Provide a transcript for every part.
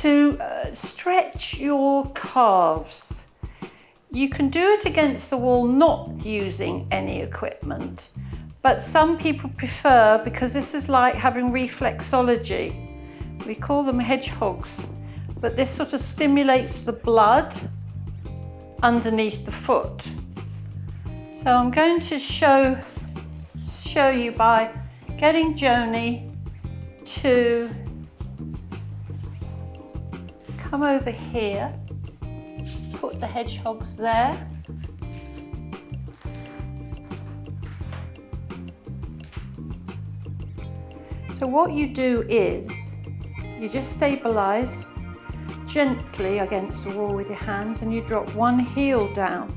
to stretch your calves. You can do it against the wall not using any equipment, but some people prefer, because this is like having reflexology. We call them hedgehogs, but this sort of stimulates the blood underneath the foot. So I'm going to show you by getting Joni to come over here, put the hedgehogs there. So what you do is you just stabilize gently against the wall with your hands, and you drop one heel down,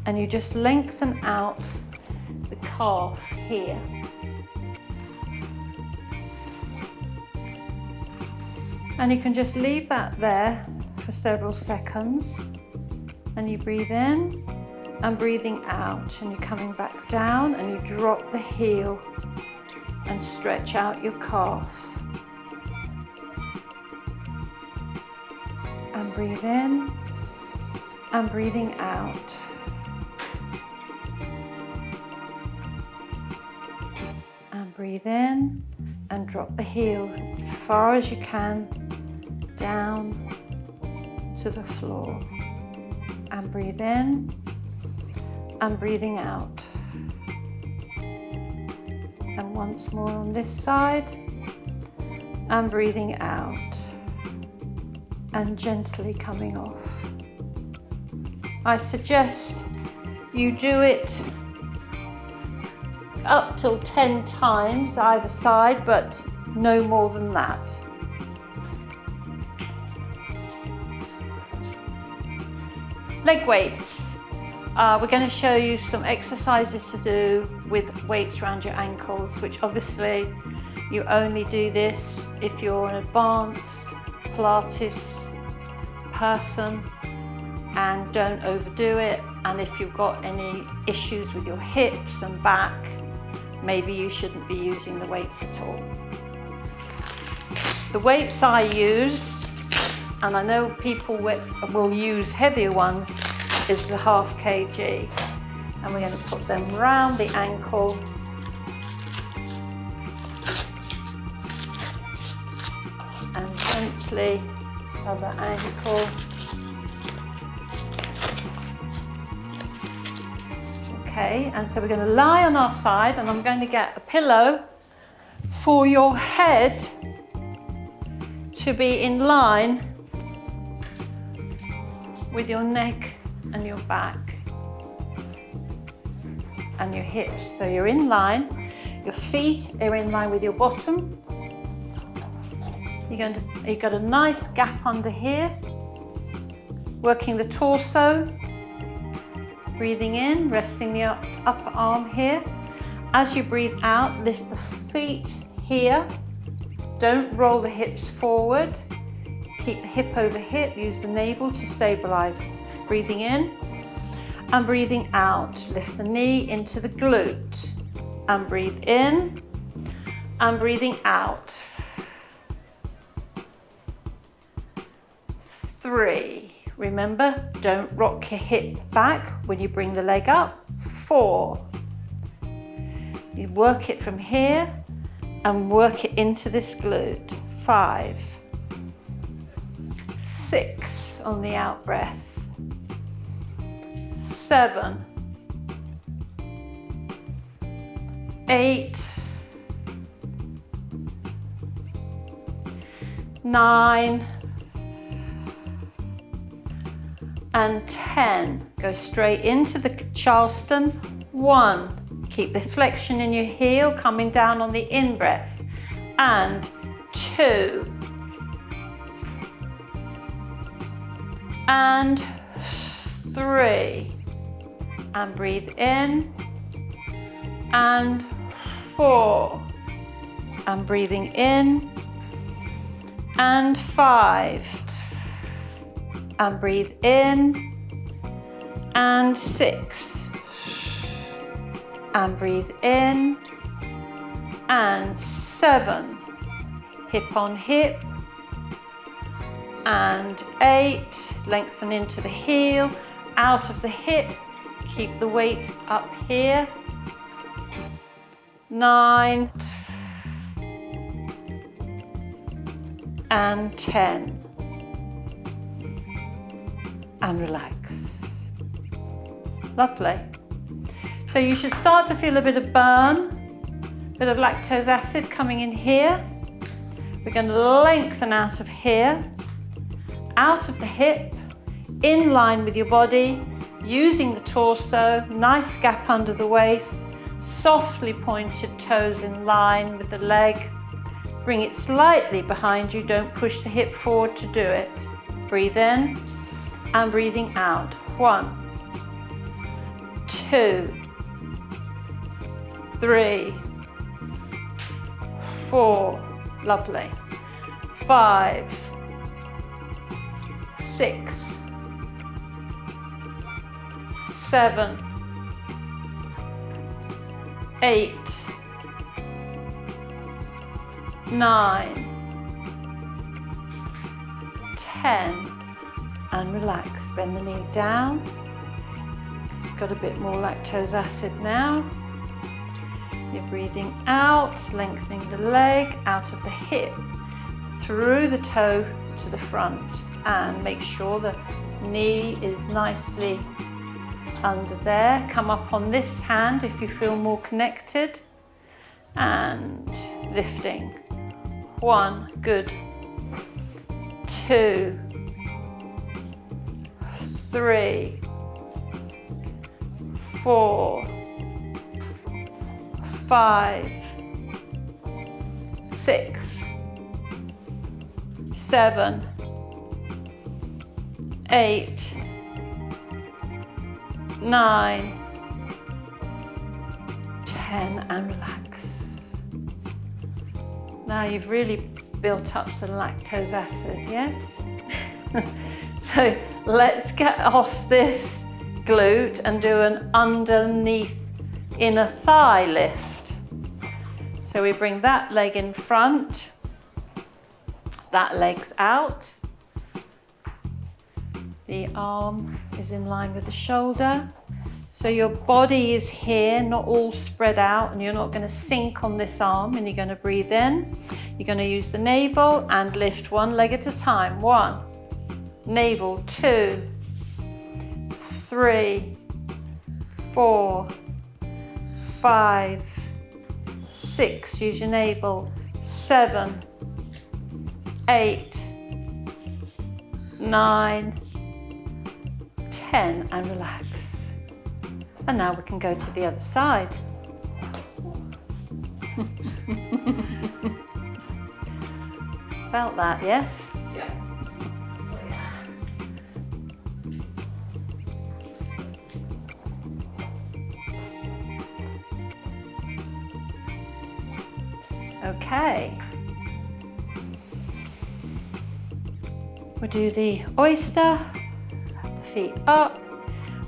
and you just lengthen out the calf here. And you can just leave that there for several seconds, and you breathe in and breathing out, and you're coming back down and you drop the heel and stretch out your calf. And breathe in and breathing out. And breathe in and drop the heel as far as you can down to the floor. And breathe in and breathing out. And once more on this side, and breathing out, and gently coming off. I suggest you do it up till 10 times either side, but no more than that. Leg weights. We're going to show you some exercises to do with weights around your ankles, which obviously you only do this if you're an advanced Pilates person, and don't overdo it. And if you've got any issues with your hips and back, maybe you shouldn't be using the weights at all. The weights I use, and I know people will use heavier ones, is the 1/2 kg. And we're going to put them round the ankle. And gently other ankle. Okay, and so we're going to lie on our side, and I'm going to get a pillow for your head to be in line with your neck and your back and your hips. So you're in line, your feet are in line with your bottom. You've got a nice gap under here, working the torso, breathing in, resting the upper arm here. As you breathe out, lift the feet here. Don't roll the hips forward. Keep the hip over hip, use the navel to stabilize. Breathing in and breathing out. Lift the knee into the glute and breathe in and breathing out. 3. Remember, don't rock your hip back when you bring the leg up. 4. You work it from here and work it into this glute. 5. 6 on the out breath. 7. 8. 9. And 10. Go straight into the CHARLSTON. 1. Keep the flexion in your heel coming down on the in breath. And 2. And 3. And breathe in. And 4. And breathing in. And 5. And breathe in. And 6. And breathe in. And 7. Hip on hip. and 8, lengthen into the heel, out of the hip, keep the weight up here, 9, and 10, and relax. Lovely. So you should start to feel a bit of burn, a bit of lactose acid coming in here. We're going to lengthen out of here, out of the hip, in line with your body, using the torso, nice gap under the waist, softly pointed toes in line with the leg. Bring it slightly behind you, don't push the hip forward to do it. Breathe in and breathing out. 1, 2, 3, 4, lovely, 5, 6, 7, 8, 9, 10, and relax. Bend the knee down. Got a bit more lactose acid now. You're breathing out, lengthening the leg out of the hip, through the toe to the front, and make sure the knee is nicely under there. Come up on this hand if you feel more connected, and lifting. 1, good, 2, 3, 4, 5, 6, 7, 8, 9, 10, and relax. Now you've really built up some lactose acid, yes? So let's get off this glute and do an underneath inner thigh lift. So we bring that leg in front, that leg's out, the arm is in line with the shoulder. So your body is here, not all spread out, and you're not going to sink on this arm, and you're going to breathe in. You're going to use the navel and lift one leg at a time. 1, navel, 2, 3, 4, 5, 6, use your navel, 7, 8, 9, 10, and relax. And now we can go to the other side. Felt that, yes? Yeah. Okay. We'll do the oyster, have the feet up,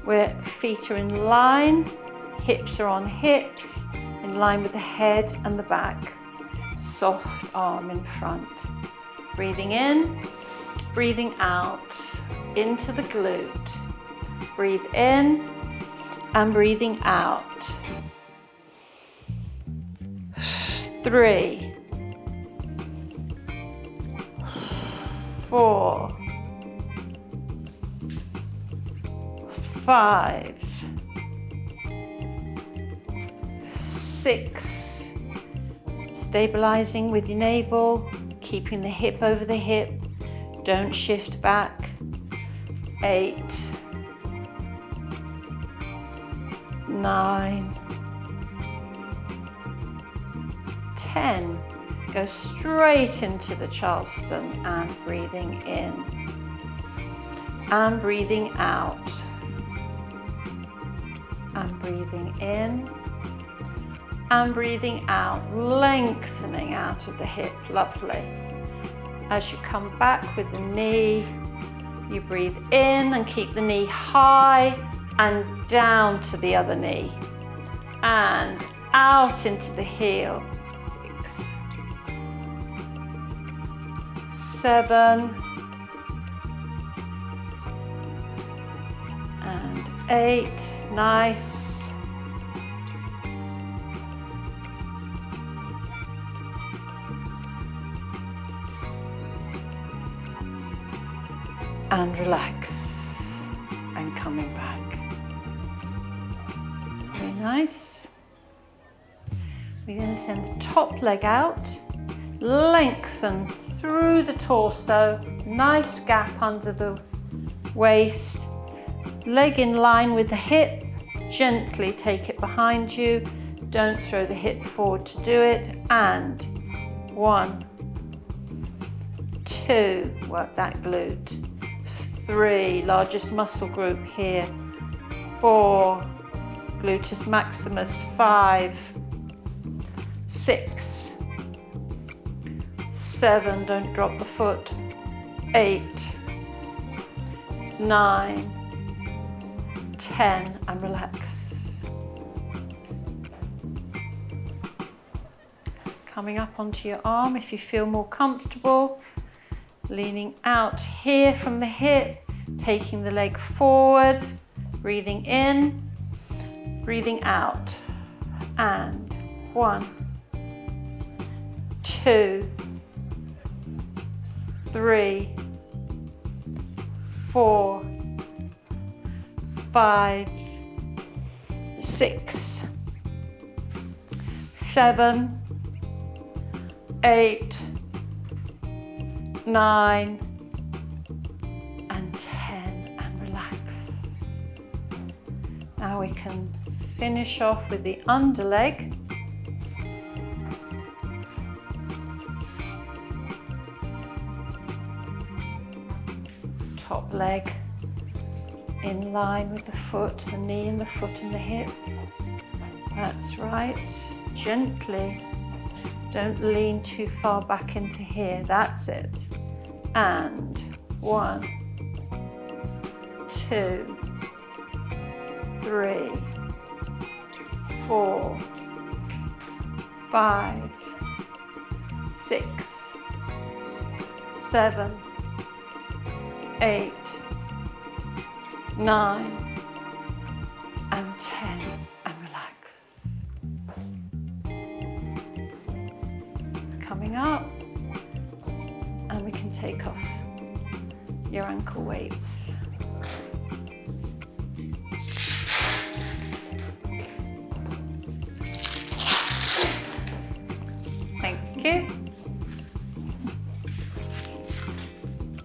where feet are in line, hips are on hips, in line with the head and the back. Soft arm in front. Breathing in, breathing out, into the glute. Breathe in and breathing out. 3, 4, 5, 6, stabilizing with your navel, keeping the hip over the hip, don't shift back. 8, 9, 10. Go straight into the CHARLSTON and breathing in and breathing out. And breathing in and breathing out, lengthening out of the hip. Lovely. As you come back with the knee, you breathe in and keep the knee high and down to the other knee and out into the heel. 6, 7, and 8, nice. And relax, and coming back. Very nice. We're going to send the top leg out, lengthen through the torso, nice gap under the waist, leg in line with the hip, gently take it behind you, don't throw the hip forward to do it, and 1, 2, work that glute, 3, largest muscle group here, 4, gluteus maximus, 5, 6, 7, don't drop the foot, 8, 9, 10, and relax. Coming up onto your arm if you feel more comfortable, leaning out here from the hip, taking the leg forward, breathing in, breathing out, and 1, 2, 3, 4, 5, 6, 7, 8, 9, and 10, and relax. Now we can finish off with the underleg. Top leg in line with the foot, the knee and the foot and the hip. That's right. Gently. Don't lean too far back into here. That's it. And 1, 2, 3, 4, 5, 6, 7, 8, 9, and 10, and relax. Coming up, and we can take off your ankle weights. Thank you.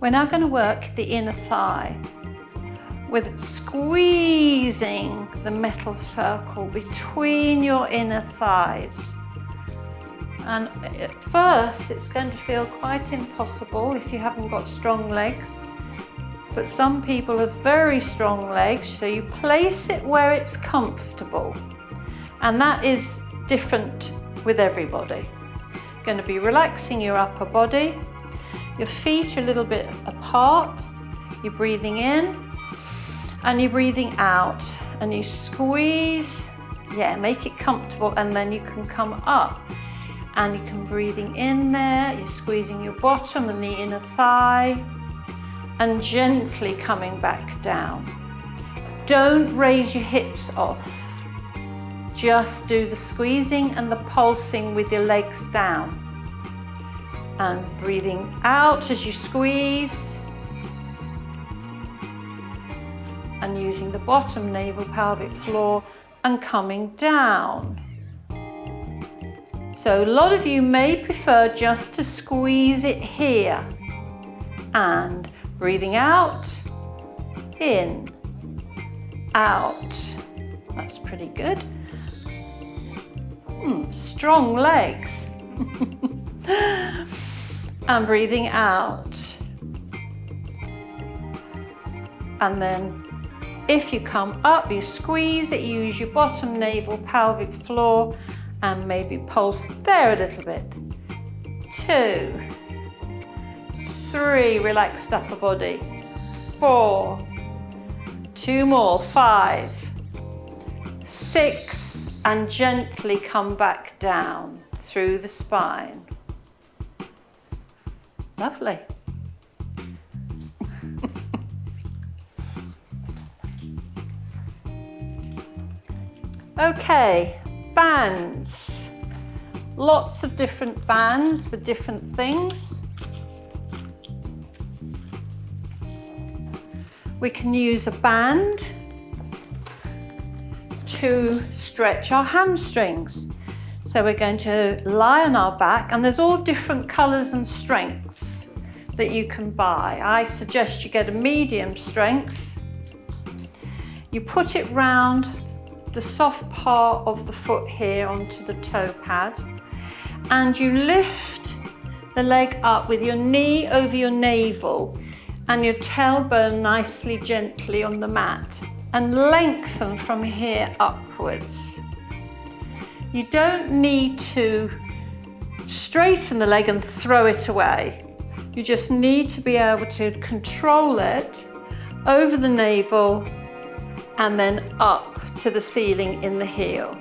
We're now going to work the inner thigh with squeezing the metal circle between your inner thighs. And at first it's going to feel quite impossible if you haven't got strong legs, but some people have very strong legs, so you place it where it's comfortable, and that is different with everybody. Going to be relaxing your upper body, your feet are a little bit apart, you're breathing in and you're breathing out, and you squeeze, make it comfortable, and then you can come up and you can breathing in there, you're squeezing your bottom and the inner thigh, and gently coming back down. Don't raise your hips off, just do the squeezing and the pulsing with your legs down, and breathing out as you squeeze, and using the bottom navel pelvic floor and coming down. So a lot of you may prefer just to squeeze it here, and breathing out, in, out. That's pretty good. Strong legs. And breathing out. And then if you come up, you squeeze it, you use your bottom navel pelvic floor, and maybe pulse there a little bit. 2, 3, relaxed upper body. 4, 2 more, 5, 6, and gently come back down through the spine. Lovely. Okay, bands. Lots of different bands for different things. We can use a band to stretch our hamstrings. So we're going to lie on our back, and there's all different colours and strengths that you can buy. I suggest you get a medium strength. You put it round the soft part of the foot here onto the toe pad, and you lift the leg up with your knee over your navel and your tailbone nicely gently on the mat, and lengthen from here upwards. You don't need to straighten the leg and throw it away. You just need to be able to control it over the navel and then up to the ceiling in the heel.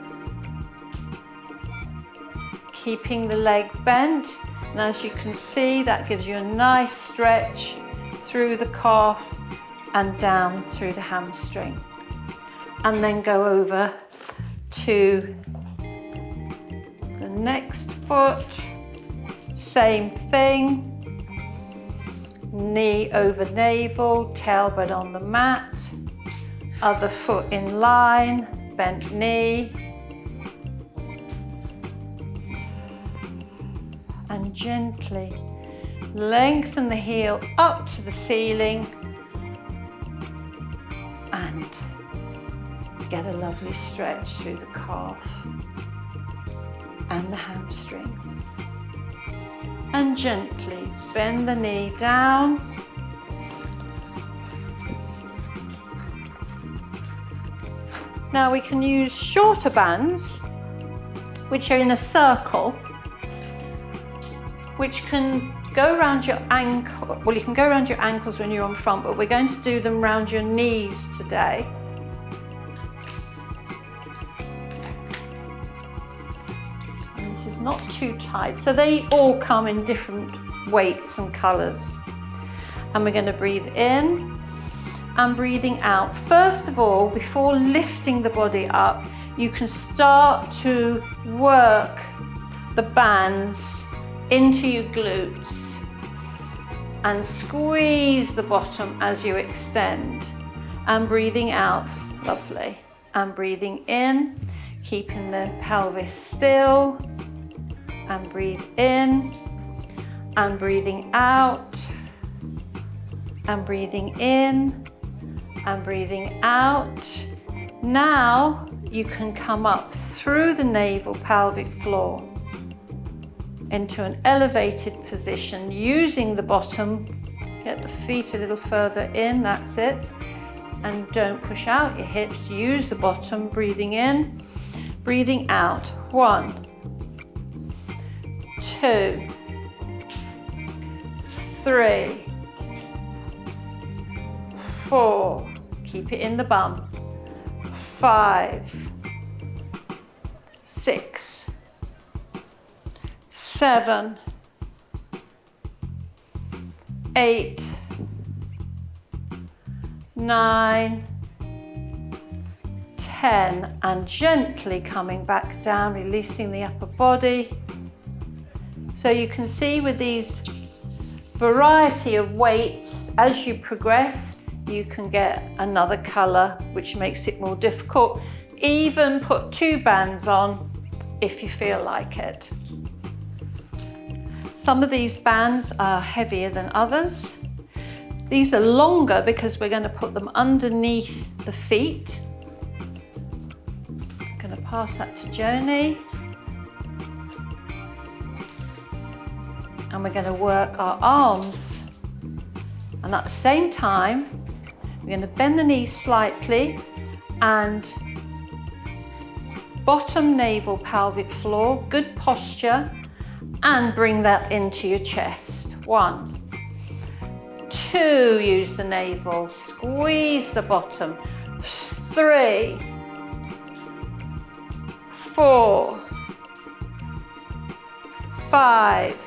Keeping the leg bent, and as you can see, that gives you a nice stretch through the calf and down through the hamstring. And then go over to the next foot, same thing. Knee over navel, tailbone on the mat, other foot in line, bent knee. And gently lengthen the heel up to the ceiling and get a lovely stretch through the calf and the hamstring. And gently bend the knee down. Now we can use shorter bands, which are in a circle, which can go around your ankle. Well, you can go around your ankles when you're on front, but we're going to do them around your knees today. And this is not too tight. So they all come in different weights and colours. And we're going to breathe in and breathing out. First of all, before lifting the body up, you can start to work the bands into your glutes and squeeze the bottom as you extend, and breathing out, lovely, and breathing in, keeping the pelvis still, and breathe in, and breathing out, and breathing in, and breathing out. Now you can come up through the navel pelvic floor into an elevated position using the bottom. Get the feet a little further in, that's it. And don't push out your hips, use the bottom, breathing in, breathing out. 1, 2, 3, 4, keep it in the bum. 5, 6, 7, 8, 9, 10, and gently coming back down, releasing the upper body. So you can see with these variety of weights, as you progress, you can get another colour, which makes it more difficult. Even put 2 bands on if you feel like it. Some of these bands are heavier than others. These are longer because we're going to put them underneath the feet. I'm going to pass that to Joni. And we're going to work our arms. And at the same time, we're going to bend the knees slightly and bottom navel pelvic floor, good posture, and bring that into your chest. 1, 2, use the navel, squeeze the bottom. 3, 4, 5,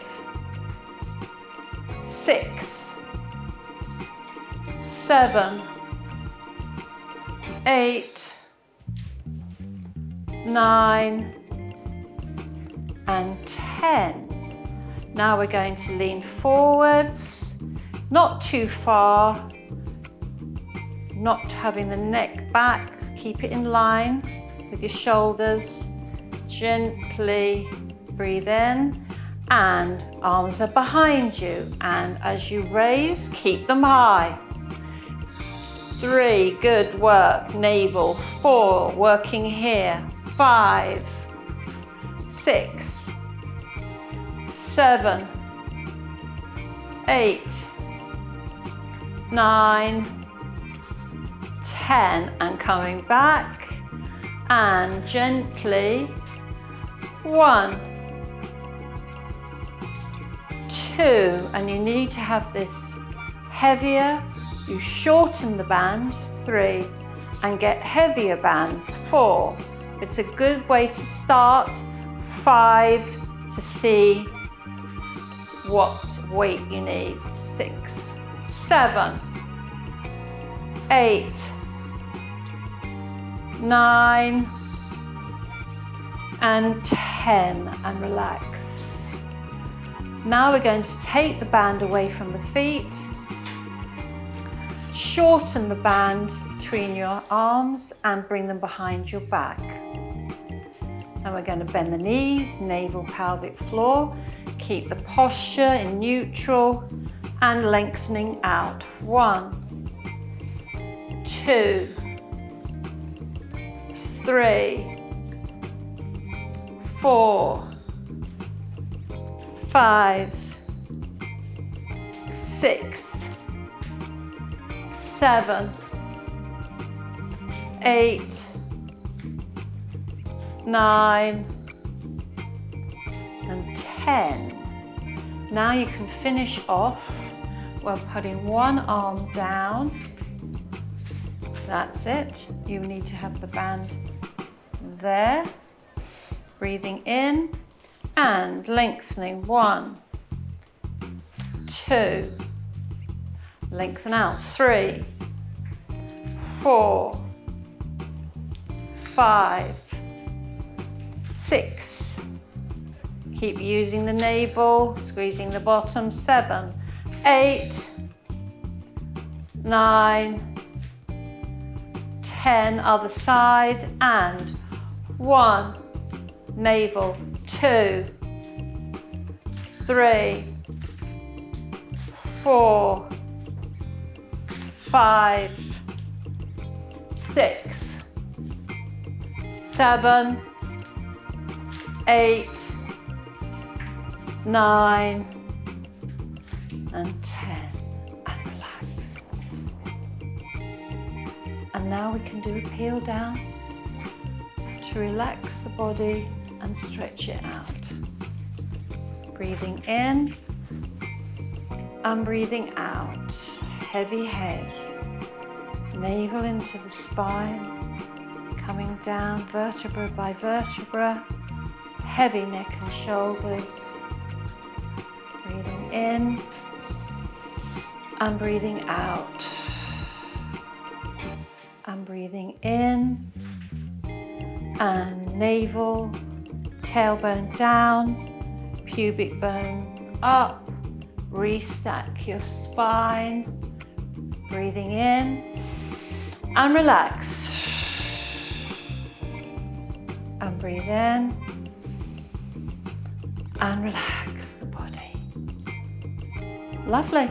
6, 7, 8, 9, and 10. Now we're going to lean forwards, not too far, not having the neck back, keep it in line with your shoulders. Gently breathe in, and arms are behind you, and as you raise, keep them high. 3, good work, navel. 4, working here. 5, 6, 7, 8, 9, 10, and coming back, and gently 1, 2, and you need to have this heavier. You shorten the band. 3, and get heavier bands. 4, it's a good way to start. 5, to see what weight you need. 6, 7, 8, 9, and 10, and relax. Now we're going to take the band away from the feet, shorten the band between your arms and bring them behind your back. And we're going to bend the knees, navel, pelvic floor, keep the posture in neutral and lengthening out. 1, 2, 3, 4, 5, 6, 7, 8, 9, and 10. Now you can finish off while putting one arm down. That's it. You need to have the band there. Breathing in and lengthening. 1, 2, lengthen out. 3, 4, 5, 6. Keep using the navel, squeezing the bottom. 7, 8, 9, 10. Other side, and 1, navel. 2, 3, 4, 5, 6, 7, 8, 9, and 10, and relax. And now we can do a peel down to relax the body and stretch it out. Breathing in and breathing out. Heavy head, navel into the spine, coming down vertebra by vertebra, heavy neck and shoulders. Breathing in and breathing out. And breathing in and navel, tailbone down, pubic bone up, restack your spine. Breathing in and relax. And breathe in and relax the body. Lovely.